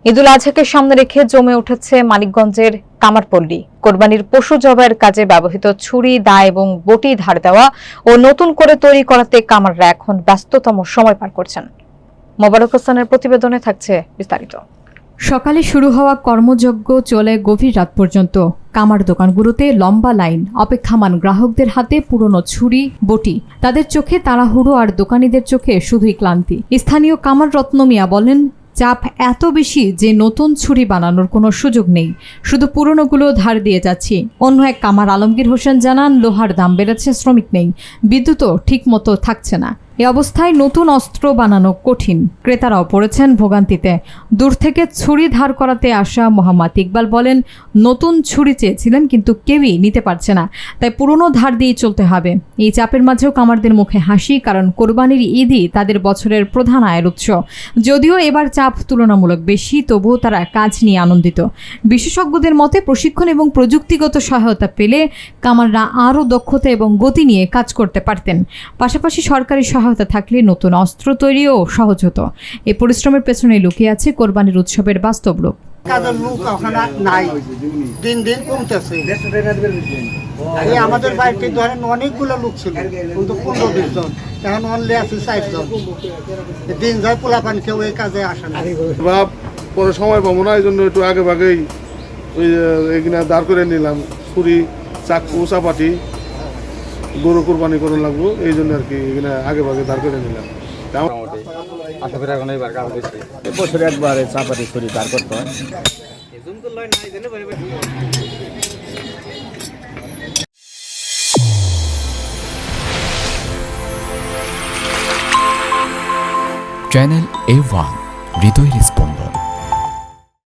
ঈদুল আজহাকে সামনে রেখে জমে উঠেছে মানিকগঞ্জের কামারপল্লী। কোরবানির পশু জবাইয়ের কাজে ব্যবহৃত ছুরি, দা এবং বটি ধার দেওয়া ও নতুন করে তৈরি করাতে কামাররা এখন ব্যস্ততম সময় পার করছেন। মোবারক হোসেনের প্রতিবেদনে থাকছে বিস্তারিত। সকালে শুরু হওয়া কর্মযজ্ঞ চলে গভীর রাত পর্যন্ত। কামার দোকানগুলোতে লম্বা লাইন, অপেক্ষামান গ্রাহকদের হাতে পুরনো ছুরি, বটি। তাদের চোখে তাড়াহুড়ো আর দোকানীদের চোখে শুধুই ক্লান্তি। স্থানীয় কামার রত্ন মিয়া বলেন, চাপ এত বেশি যে নতুন ছুরি বানানোর কোনো সুযোগ নেই, শুধু পুরনোগুলো ধার দিয়ে যাচ্ছি। অন্য এক কামার আলমগীর হোসেন জানান, লোহার দাম বেড়েছে, শ্রমিক নেই, বিদ্যুৎও ঠিকমতো থাকছে না। এ অবস্থায় নতুন অস্ত্র বানানো কঠিন। ক্রেতারাও পড়েছেন ভোগান্তিতে। দূর থেকে ছুরি ধার করাতে আসা মোহাম্মদ ইকবাল বলেন, নতুন ছুরি চেয়েছিলেন কিন্তু কেউই নিতে পারছে না, তাই পুরনো ধার দিয়েই চলতে হবে। এই চাপের মাঝেও কামারদের মুখে হাসি, কারণ কোরবানির ঈদই তাদের বছরের প্রধান আয়ের উৎস। যদিও এবার চাপ তুলনামূলক বেশি, তবুও তারা কাজ নিয়ে আনন্দিত। বিশেষজ্ঞদের মতে প্রশিক্ষণ এবং প্রযুক্তিগত সহায়তা পেলে কামাররা আরও দক্ষতা এবং গতি নিয়ে কাজ করতে পারতেন। পাশাপাশি সরকারি সহায়তা থাকলে নতুন অস্ত্র তৈরিও সহজ হতো। এই পরিশ্রমের পেছনে লুকিয়ে আছে কোরবানির উৎসবের বাস্তব রূপ। কাজের লোক ওখানে নাই, দিন দিন কমতেছে। এই আমাদের বাড়িতে ধরেন অনেকগুলো লোক ছিল, কিন্তু 15-20 জন, এখন অনলি আছে 4 জন। দিন যায় পোলাপান কেউ এই কাজে আসে না। পরে সময় পাবো না, এই জন্য একটু আগে ভাগেই ওই এখানে দাঁড় করে নিলাম। ছুরি, চাকু, চাপাটি, গরু কোরবানি করে লাগবো, এই জন্য আর কি এখানে আগে ভাগে দাঁড় করে নিলাম। বছরে একবারে চাপাতি ছুরি দাঁড় করতে হয়। চ্যানেল A1 হৃদয়ের